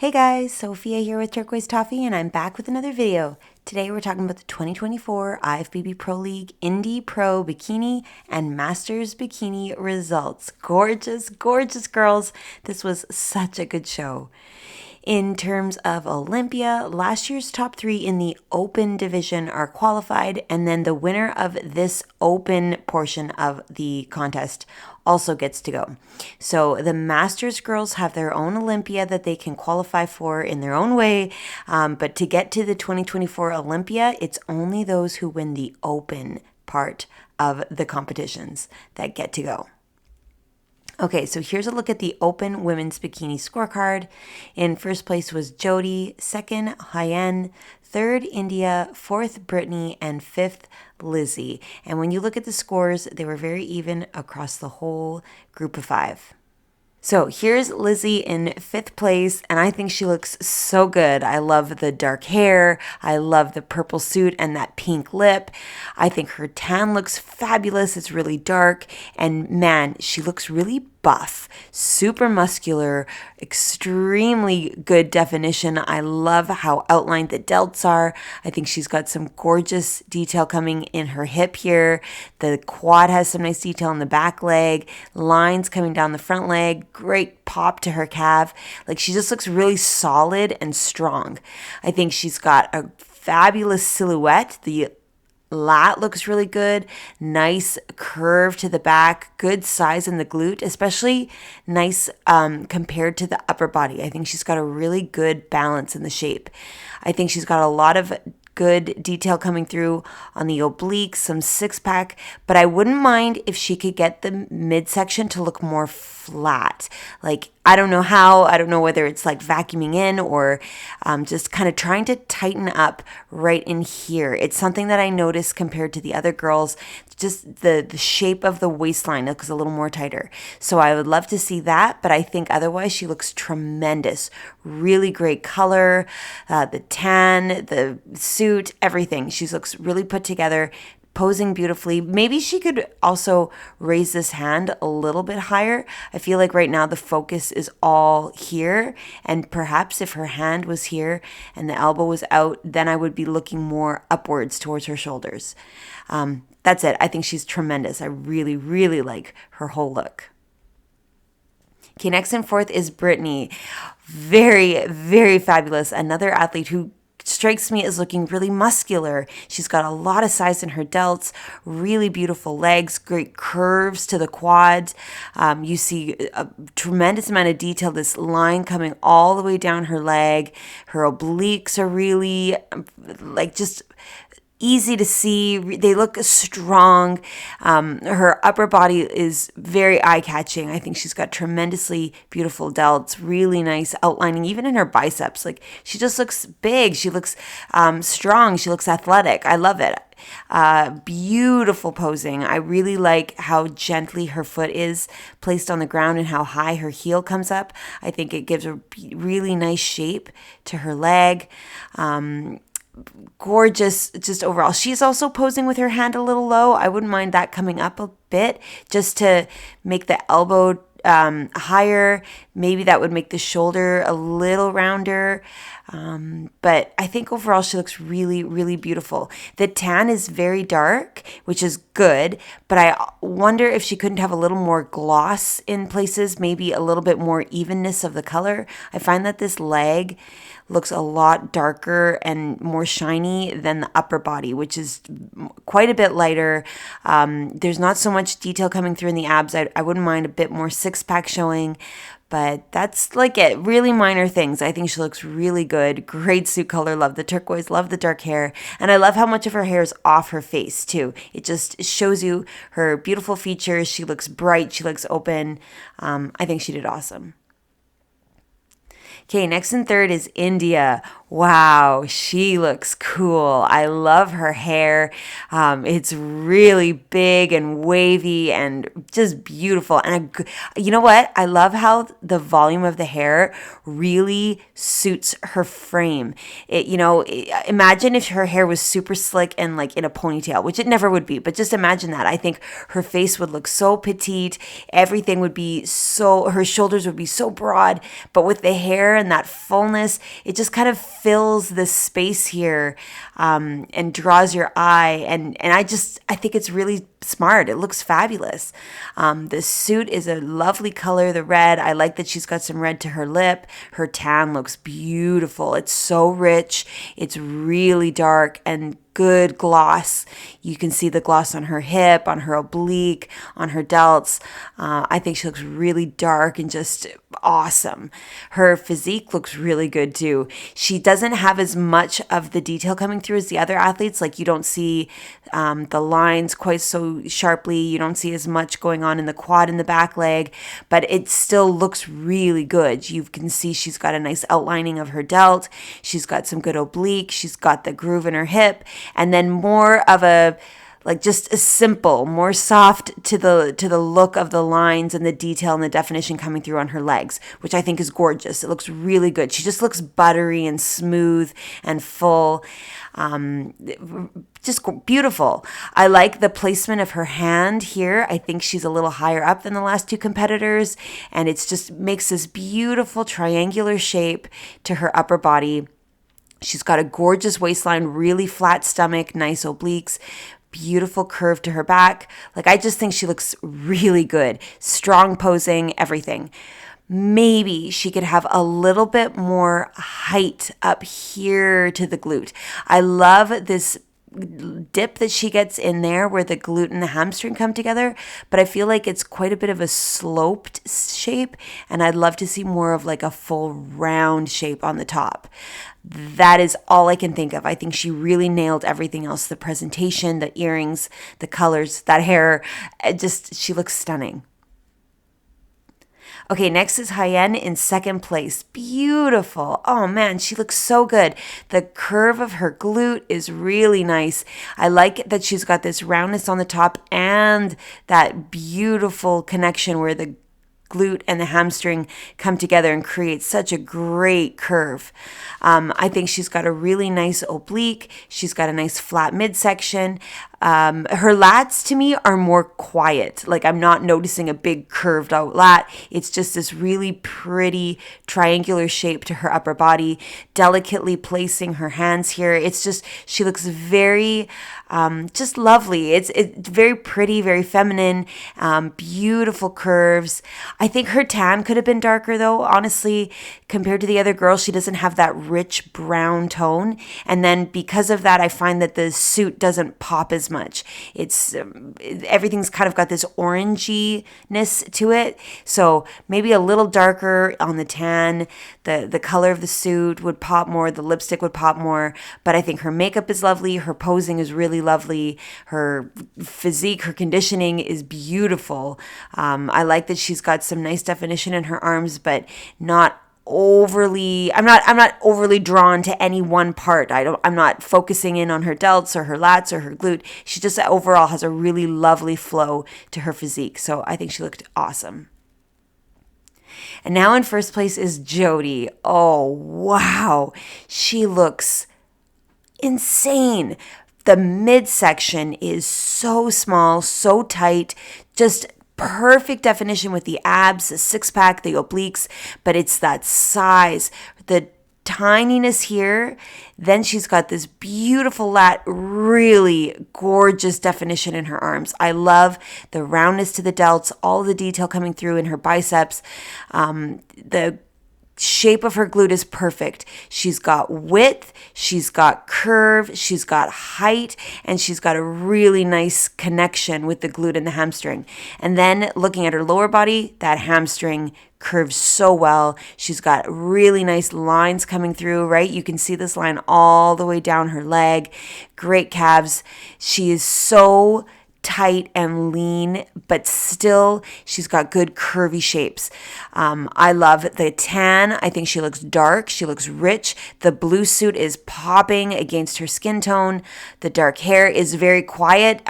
Hey guys, Sophia here with Turquoise Toffee, and I'm back with another video. Today we're talking about the 2024 IFBB Pro League Indy Pro Bikini and Masters Bikini results. Gorgeous, gorgeous girls. This was such a good show. In terms of Olympia, last year's top three in the open division are qualified, and then the winner of this open portion of the contest also gets to go. So the Masters girls have their own Olympia that they can qualify for in their own way, but to get to the 2024 Olympia, it's only those who win the open part of the competitions that get to go. Okay, so here's a look at the open women's bikini scorecard. In first place was Jody, second Hyen, third India, fourth Brittany, and fifth Lizzie. And when you look at the scores, they were very even across the whole group of five. So here's Lizzie in fifth place, and I think she looks so good. I love the dark hair. I love the purple suit and that pink lip. I think her tan looks fabulous. It's really dark, and man, she looks really buff, super muscular, extremely good definition. I love how outlined the delts are. I think she's got some gorgeous detail coming in her hip here. The quad has some nice detail in the back leg, lines coming down the front leg, great pop to her calf. Like, she just looks really solid and strong. I think she's got a fabulous silhouette. The lat looks really good, nice curve to the back, good size in the glute, especially nice compared to the upper body. I think she's got a really good balance in the shape. I think she's got a lot of good detail coming through on the obliques, some six-pack, but I wouldn't mind if she could get the midsection to look more flat. Like, I don't know how, I don't know whether it's like vacuuming in or just kind of trying to tighten up right in here. It's something that I noticed compared to the other girls, just the shape of the waistline looks a little more tighter. So I would love to see that, but I think otherwise she looks tremendous. Really great color, the tan, the suit, everything. She looks really put together, posing beautifully. Maybe she could also raise this hand a little bit higher. I feel like right now the focus is all here, and perhaps if her hand was here and the elbow was out, then I would be looking more upwards towards her shoulders. That's it. I think she's tremendous. I really, really like her whole look. Okay, next in fourth is Brittany. Very, very fabulous. Another athlete who strikes me as looking really muscular. She's got a lot of size in her delts, really beautiful legs, great curves to the quads. You see a tremendous amount of detail, this line coming all the way down her leg. Her obliques are really like just easy to see. They look strong. Her upper body is very eye-catching. I think she's got tremendously beautiful delts, really nice outlining, even in her biceps. Like, she just looks big. She looks strong. She looks athletic. I love it. Beautiful posing. I really like how gently her foot is placed on the ground and how high her heel comes up. I think it gives a really nice shape to her leg. Gorgeous just overall. She's also posing with her hand a little low. I wouldn't mind that coming up a bit just to make the elbow higher. Maybe that would make the shoulder a little rounder. But I think overall she looks really, really beautiful. The tan is very dark, which is good, but I wonder if she couldn't have a little more gloss in places, maybe a little bit more evenness of the color. I find that this leg looks a lot darker and more shiny than the upper body, which is quite a bit lighter. There's not so much detail coming through in the abs. I wouldn't mind a bit more six-pack showing, but that's like it. Really minor things. I think she looks really good. Great suit color. Love the turquoise. Love the dark hair. And I love how much of her hair is off her face too. It just shows you her beautiful features. She looks bright. She looks open. I think she did awesome. Okay, next and third is India. Wow, she looks cool. I love her hair. It's really big and wavy and just beautiful. And you know what? I love how the volume of the hair really suits her frame. Imagine if her hair was super slick and like in a ponytail, which it never would be, but just imagine that. I think her face would look so petite. Everything would be her shoulders would be so broad, but with the hair and that fullness, it just kind of fills this space here, and draws your eye. And I think it's really smart. It looks fabulous. The suit is a lovely color, the red. I like that she's got some red to her lip. Her tan looks beautiful. It's so rich. It's really dark and good gloss. You can see the gloss on her hip, on her oblique, on her delts. I think she looks really dark and just awesome. Her physique looks really good too. She doesn't have as much of the detail coming through as the other athletes. Like you don't see the lines quite so sharply. You don't see as much going on in the quad and the back leg, but it still looks really good. You can see she's got a nice outlining of her delt. She's got some good oblique. She's got the groove in her hip, and then more of a just a simple, more soft to the look of the lines and the detail and the definition coming through on her legs, which I think is gorgeous. It looks really good. She just looks buttery and smooth and full. Just beautiful. I like the placement of her hand here. I think she's a little higher up than the last two competitors, and it's just makes this beautiful triangular shape to her upper body. She's got a gorgeous waistline, really flat stomach, nice obliques, beautiful curve to her back. I just think she looks really good. Strong posing, everything. Maybe she could have a little bit more height up here to the glute. I love this dip that she gets in there where the glute and the hamstring come together, but I feel like it's quite a bit of a sloped shape, and I'd love to see more of a full round shape on the top. That is all I can think of. I think she really nailed everything else. The presentation, the earrings, the colors, that hair, she looks stunning. Okay, next is Hyen in second place. Beautiful. Oh man, she looks so good. The curve of her glute is really nice. I like that she's got this roundness on the top and that beautiful connection where the glute and the hamstring come together and create such a great curve. I think she's got a really nice oblique. She's got a nice flat midsection. Her lats to me are more quiet. I'm not noticing a big curved out lat. It's just this really pretty triangular shape to her upper body, delicately placing her hands here. It's just, she looks very, just lovely. It's very pretty, very feminine, beautiful curves. I think her tan could have been darker though, honestly, compared to the other girls. She doesn't have that rich brown tone. And then because of that, I find that the suit doesn't pop as much. It's everything's kind of got this oranginess to it. So maybe a little darker on the tan. The color of the suit would pop more. The lipstick would pop more. But I think her makeup is lovely. Her posing is really lovely. Her physique, her conditioning is beautiful. I like that she's got some nice definition in her arms, but not overly, I'm not overly drawn to any one part. I'm not focusing in on her delts or her lats or her glute. She just overall has a really lovely flow to her physique. So I think she looked awesome. And now in first place is Jody. Oh, wow. She looks insane. The midsection is so small, so tight, just perfect definition with the abs, the six-pack, the obliques, but it's that size, the tininess here. Then she's got this beautiful lat, really gorgeous definition in her arms. I love the roundness to the delts, all the detail coming through in her biceps. The shape of her glute is perfect. She's got width, she's got curve, she's got height, and she's got a really nice connection with the glute and the hamstring. And then looking at her lower body, that hamstring curves so well. She's got really nice lines coming through, right? You can see this line all the way down her leg. Great calves. She is so tight and lean, but still she's got good curvy shapes. I love the tan. I think she looks dark. She looks rich. The blue suit is popping against her skin tone. The dark hair is very quiet,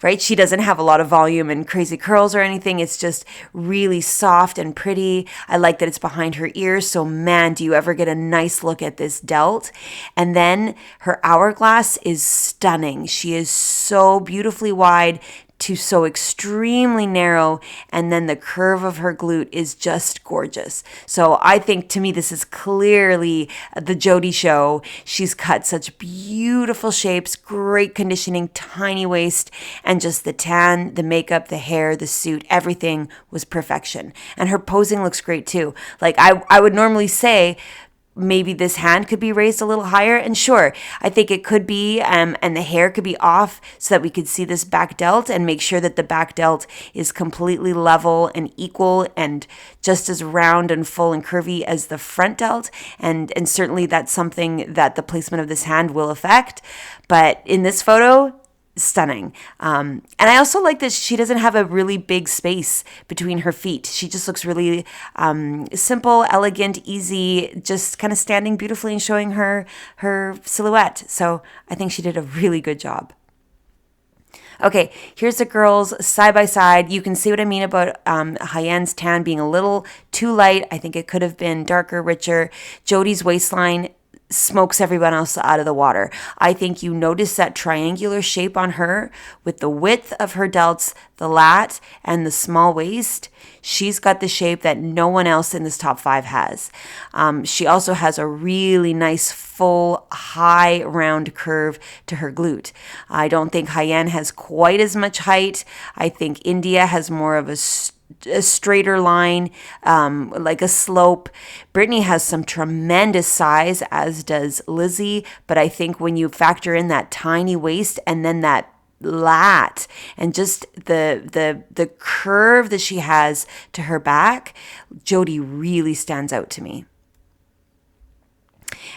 right? She doesn't have a lot of volume and crazy curls or anything. It's just really soft and pretty. I like that it's behind her ears. So man, do you ever get a nice look at this delt? And then her hourglass is stunning. She is so beautifully wide to so extremely narrow, and then the curve of her glute is just gorgeous. So I think, to me, this is clearly the Jody show. She's cut such beautiful shapes, great conditioning, tiny waist, and just the tan, the makeup, the hair, the suit, everything was perfection. And her posing looks great too. Like I would normally say, maybe this hand could be raised a little higher. And sure, I think it could be, and the hair could be off so that we could see this back delt and make sure that the back delt is completely level and equal and just as round and full and curvy as the front delt. And certainly that's something that the placement of this hand will affect. But in this photo, stunning. And I also like that she doesn't have a really big space between her feet. She just looks really simple, elegant, easy, just kind of standing beautifully and showing her silhouette. So I think she did a really good job. Okay, here's the girls side by side. You can see what I mean about Hyen's tan being a little too light. I think it could have been darker, richer. Jody's waistline smokes everyone else out of the water. I think you notice that triangular shape on her with the width of her delts, the lat, and the small waist. She's got the shape that no one else in this top 5 has. She also has a really nice full high round curve to her glute. I don't think Hyen has quite as much height. I think India has more of a straighter line, like a slope. Brittany has some tremendous size, as does Lizzie, but I think when you factor in that tiny waist and then that lat and just the curve that she has to her back, Jody really stands out to me.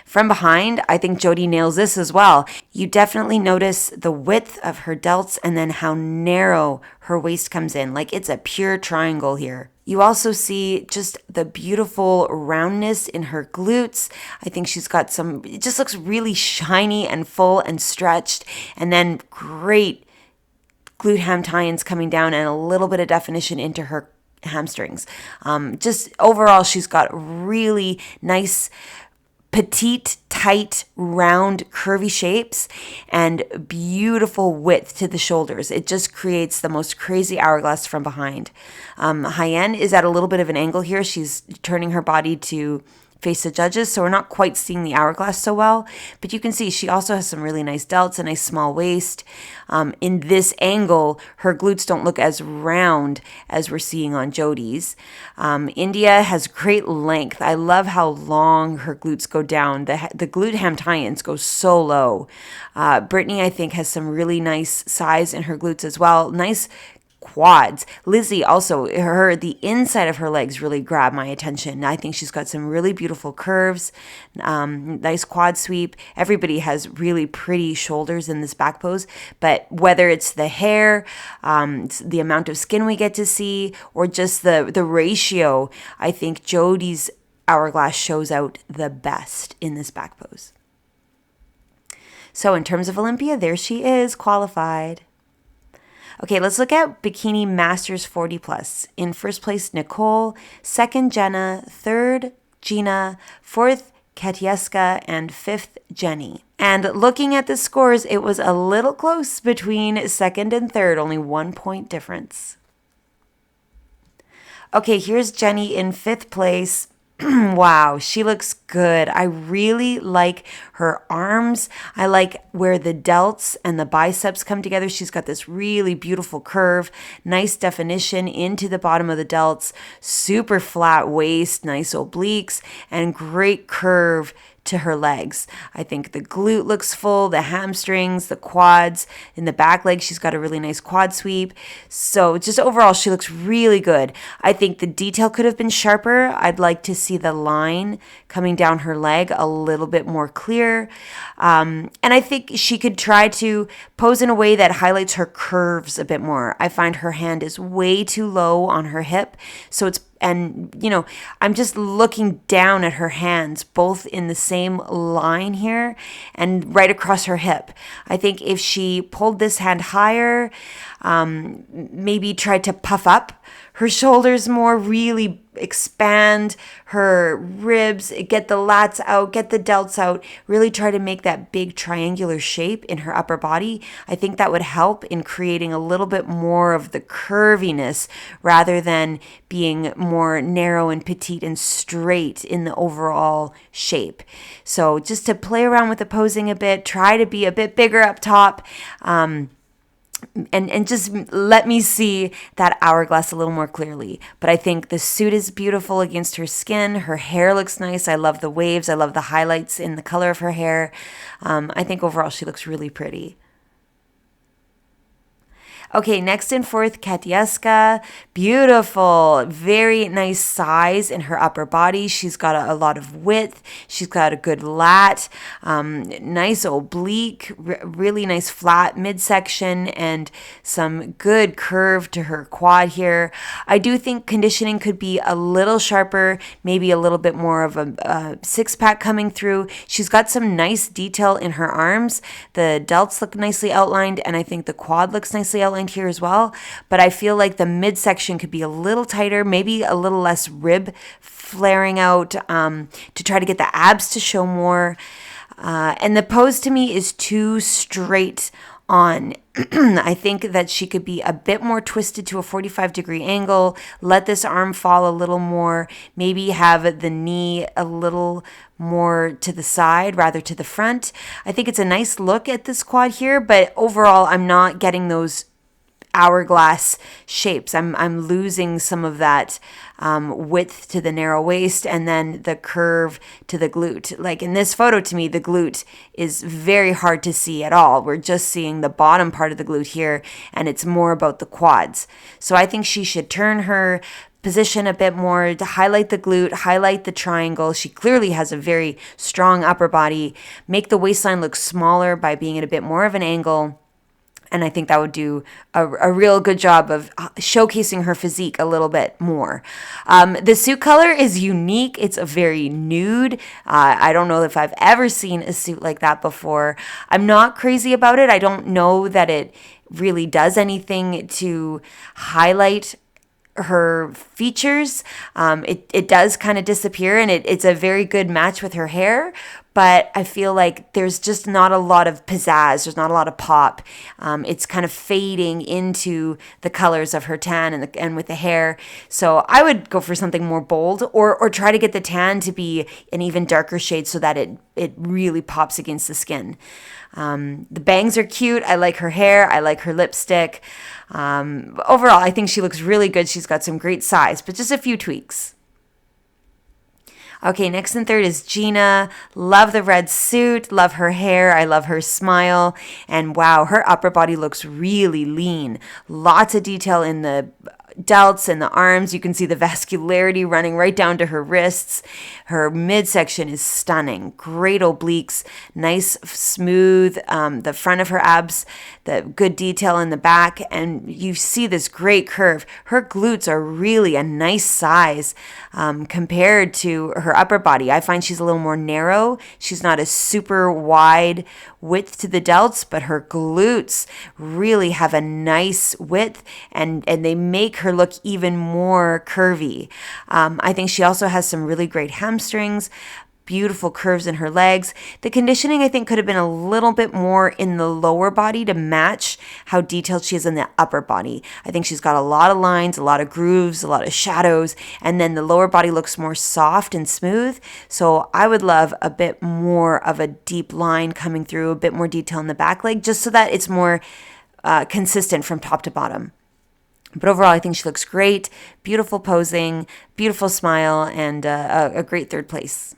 From behind, I think Jody nails this as well. You definitely notice the width of her delts and then how narrow her waist comes in. Like it's a pure triangle here. You also see just the beautiful roundness in her glutes. I think she's got it just looks really shiny and full and stretched. And then great glute ham tie-ins coming down and a little bit of definition into her hamstrings. Just overall, she's got really nice, petite, tight, round, curvy shapes and beautiful width to the shoulders. It just creates the most crazy hourglass from behind. Hyen is at a little bit of an angle here. She's turning her body to face the judges, so we're not quite seeing the hourglass so well, but you can see she also has some really nice delts, a nice small waist. In this angle, her glutes don't look as round as we're seeing on Jody's. India has great length. I love how long her glutes go down. The glute ham tie-ins go so low. Brittany, I think, has some really nice size in her glutes as well. Nice quads. Lizzie also, the inside of her legs really grab my attention. I think she's got some really beautiful curves, nice quad sweep. Everybody has really pretty shoulders in this back pose, but whether it's the hair, the amount of skin we get to see, or just the ratio, I think Jody's hourglass shows out the best in this back pose. So in terms of Olympia, there she is, qualified. Okay, let's look at Bikini Masters 40 Plus. In first place, Nicole. Second, Jenna. Third, Gina. Fourth, Katieska. And fifth, Jenny. And looking at the scores, it was a little close between second and third, only 1 point difference. Okay, here's Jenny in fifth place. Wow, she looks good. I really like her arms. I like where the delts and the biceps come together. She's got this really beautiful curve, nice definition into the bottom of the delts, super flat waist, nice obliques, and great curve to her legs. I think the glute looks full, the hamstrings, the quads, in the back leg, she's got a really nice quad sweep. So just overall, she looks really good. I think the detail could have been sharper. I'd like to see the line coming down her leg a little bit more clear. And I think she could try to pose in a way that highlights her curves a bit more. I find her hand is way too low on her hip. So I'm just looking down at her hands, both in the same line here and right across her hip. I think if she pulled this hand higher, maybe tried to puff up her shoulders more, really expand her ribs, get the lats out, get the delts out, really try to make that big triangular shape in her upper body. I think that would help in creating a little bit more of the curviness rather than being more narrow and petite and straight in the overall shape. So just to play around with the posing a bit, try to be a bit bigger up top, and just let me see that hourglass a little more clearly. But I think the suit is beautiful against her skin. Her hair looks nice. I love the waves. I love the highlights in the color of her hair. I think overall she looks really pretty. Okay, next and fourth, Katieska. Beautiful, very nice size in her upper body. She's got a lot of width. She's got a good lat, nice oblique, really nice flat midsection, and some good curve to her quad here. I do think conditioning could be a little sharper, maybe a little bit more of a six-pack coming through. She's got some nice detail in her arms. The delts look nicely outlined, and I think the quad looks nicely outlined here as well, but I feel like the midsection could be a little tighter, maybe a little less rib flaring out, to try to get the abs to show more. And the pose to me is too straight on. I think that she could be a bit more twisted to a 45-degree angle, let this arm fall a little more, maybe have the knee a little more to the side rather to the front. I think it's a nice look at this quad here, but overall I'm not getting those hourglass shapes. I'm losing some of that width to the narrow waist and then the curve to the glute. Like in this photo, to me, the glute is very hard to see at all. We're just seeing the bottom part of the glute here, and it's more about the quads. So I think she should turn her position a bit more to highlight the glute, highlight the triangle. She clearly has a very strong upper body. Make the waistline look smaller by being at a bit more of an angle. And I think that would do a real good job of showcasing her physique a little bit more. The suit color is unique. It's a very nude. I don't know if I've ever seen a suit like that before. I'm not crazy about it. I don't know that it really does anything to highlight her features. It does kind of disappear, and it's a very good match with her hair, but I feel like there's just not a lot of pizzazz. There's not a lot of pop. It's kind of fading into the colors of her tan and with the hair. So I would go for something more bold, or try to get the tan to be an even darker shade so that it really pops against the skin. The bangs are cute. I like her hair. I like her lipstick. Overall, I think she looks really good. She's got some great size, but just a few tweaks. Okay, next and third is Gina. Love the red suit. Love her hair. I love her smile. And wow, her upper body looks really lean. Lots of detail in the delts and the arms. You can see the vascularity running right down to her wrists. Her midsection is stunning. Great obliques, nice, smooth, the front of her abs, the good detail in the back, and you see this great curve. Her glutes are really a nice size compared to her upper body. I find she's a little more narrow. She's not a super wide width to the delts, but her glutes really have a nice width, and they make her look even more curvy. I think she also has some really great hamstrings, beautiful curves in her legs. The conditioning, I think, could have been a little bit more in the lower body to match how detailed she is in the upper body. I think she's got a lot of lines, a lot of grooves, a lot of shadows, and then the lower body looks more soft and smooth. So I would love a bit more of a deep line coming through, a bit more detail in the back leg, just so that it's more consistent from top to bottom. But overall, I think she looks great. Beautiful posing, beautiful smile, and a great third place.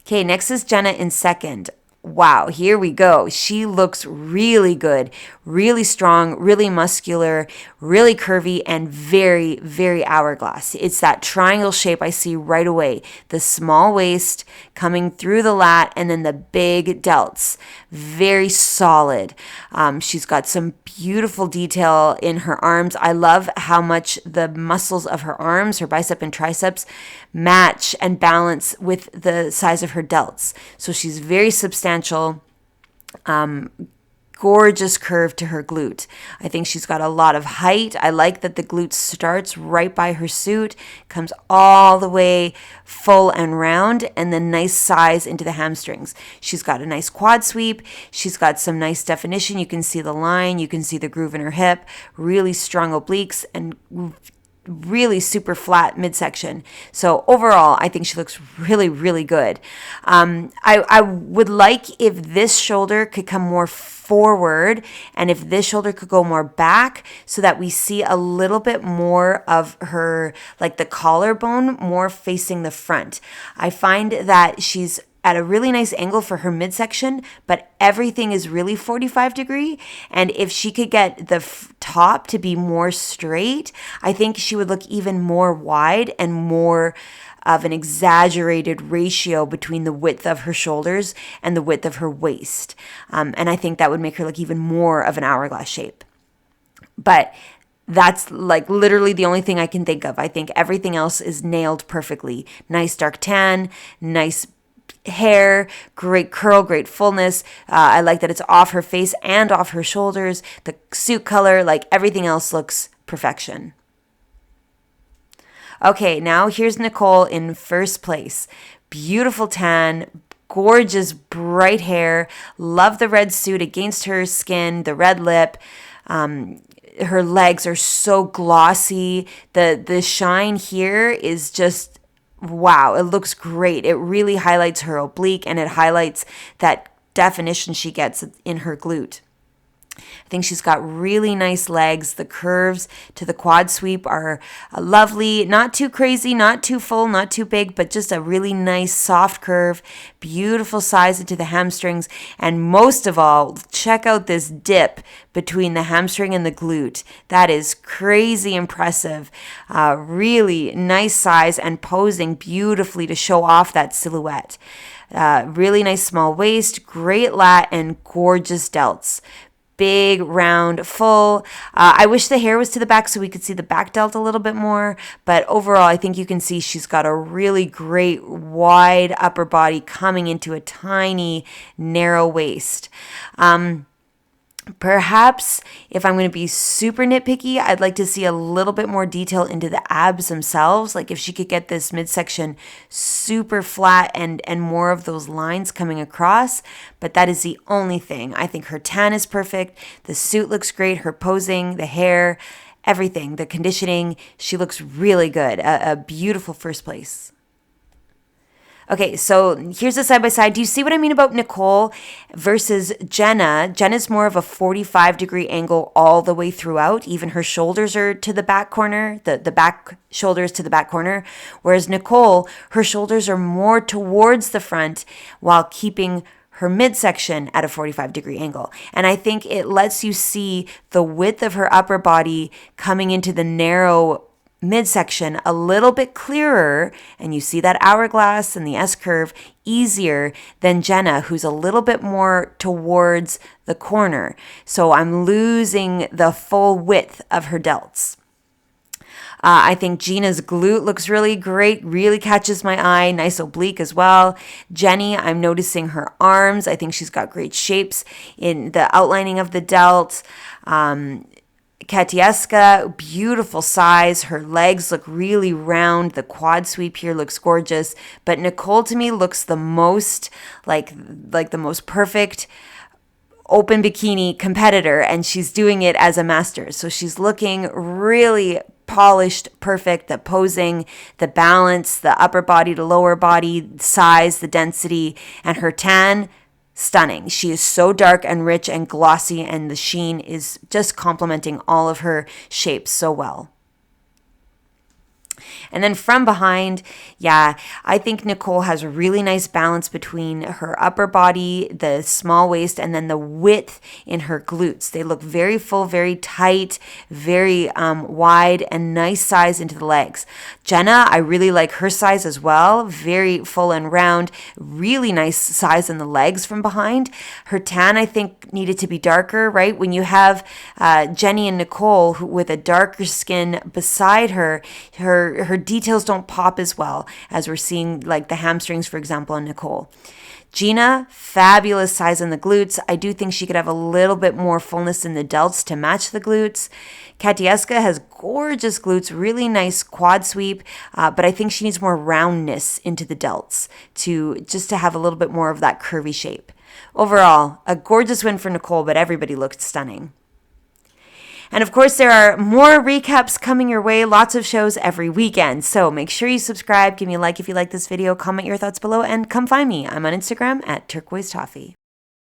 Okay, next is Jenna in second. Wow, here we go. She looks really good, really strong, really muscular, really curvy, and very, very hourglass. It's that triangle shape I see right away. The small waist coming through the lat and then the big delts. Very solid. She's got some beautiful detail in her arms. I love how much the muscles of her arms, her bicep and triceps, match and balance with the size of her delts. So she's very substantial, gorgeous curve to her glute. I think she's got a lot of height. I like that the glute starts right by her suit, comes all the way full and round, and then nice size into the hamstrings. She's got a nice quad sweep. She's got some nice definition. You can see the line. You can see the groove in her hip, really strong obliques, and really super flat midsection. So overall, I think she looks really, really good. I would like if this shoulder could come more forward and if this shoulder could go more back so that we see a little bit more of her, like the collarbone more facing the front. I find that she's at a really nice angle for her midsection, but everything is really 45 degree. And if she could get the top to be more straight, I think she would look even more wide and more of an exaggerated ratio between the width of her shoulders and the width of her waist. And I think that would make her look even more of an hourglass shape. But that's like literally the only thing I can think of. I think everything else is nailed perfectly. Nice dark tan, nice hair, great curl, great fullness. I like that it's off her face and off her shoulders. The suit color, like everything else looks perfection. Okay, now here's Nicole in first place. Beautiful tan, gorgeous bright hair. Love the red suit against her skin, the red lip. Her legs are so glossy. The shine here is just wow, it looks great. It really highlights her oblique and it highlights that definition she gets in her glute. I think she's got really nice legs. The curves to the quad sweep are lovely. Not too crazy, not too full, not too big, but just a really nice soft curve. Beautiful size into the hamstrings. And most of all, check out this dip between the hamstring and the glute. That is crazy impressive. Really nice size and posing beautifully to show off that silhouette. Really nice small waist, great lat, and gorgeous delts. Big, round, full. I wish the hair was to the back so we could see the back delt a little bit more. But overall, I think you can see she's got a really great wide upper body coming into a tiny, narrow waist. Perhaps if I'm going to be super nitpicky, I'd like to see a little bit more detail into the abs themselves. Like if she could get this midsection super flat and more of those lines coming across. But that is the only thing. I think her tan is perfect. The suit looks great. Her posing, the hair, everything, the conditioning. She looks really good. A beautiful first place. Okay, so here's the side-by-side. Do you see what I mean about Nicole versus Jenna? Jenna's more of a 45-degree angle all the way throughout. Even her shoulders are to the back corner, the back shoulders to the back corner. Whereas Nicole, her shoulders are more towards the front while keeping her midsection at a 45-degree angle. And I think it lets you see the width of her upper body coming into the narrow midsection a little bit clearer, and you see that hourglass and the S-curve easier than Jenna, who's a little bit more towards the corner. So I'm losing the full width of her delts. I think Gina's glute looks really great, really catches my eye, nice oblique as well. Jenny, I'm noticing her arms. I think she's got great shapes in the outlining of the delt. Katieska, beautiful size. Her legs look really round. The quad sweep here looks gorgeous. But Nicole to me looks the most like the most perfect open bikini competitor, and she's doing it as a master. So she's looking really polished, perfect, the posing, the balance, the upper body to lower body, size, the density, and her tan, stunning. She is so dark and rich and glossy, and the sheen is just complementing all of her shapes so well. And then from behind, yeah, I think Nicole has a really nice balance between her upper body, the small waist, and then the width in her glutes. They look very full, very tight, very wide, and nice size into the legs. Jenna, I really like her size as well. Very full and round, really nice size in the legs from behind. Her tan, I think, needed to be darker, right? When you have Jenny and Nicole with a darker skin beside her details don't pop as well as we're seeing, like the hamstrings, for example, on Nicole. Gina, fabulous size in the glutes. I do think she could have a little bit more fullness in the delts to match the glutes. Katieska has gorgeous glutes, really nice quad sweep, but I think she needs more roundness into the delts to have a little bit more of that curvy shape. Overall, a gorgeous win for Nicole, but everybody looked stunning. And of course, there are more recaps coming your way, lots of shows every weekend. So make sure you subscribe, give me a like if you like this video, comment your thoughts below, and come find me. I'm on Instagram at turquoisetoffee.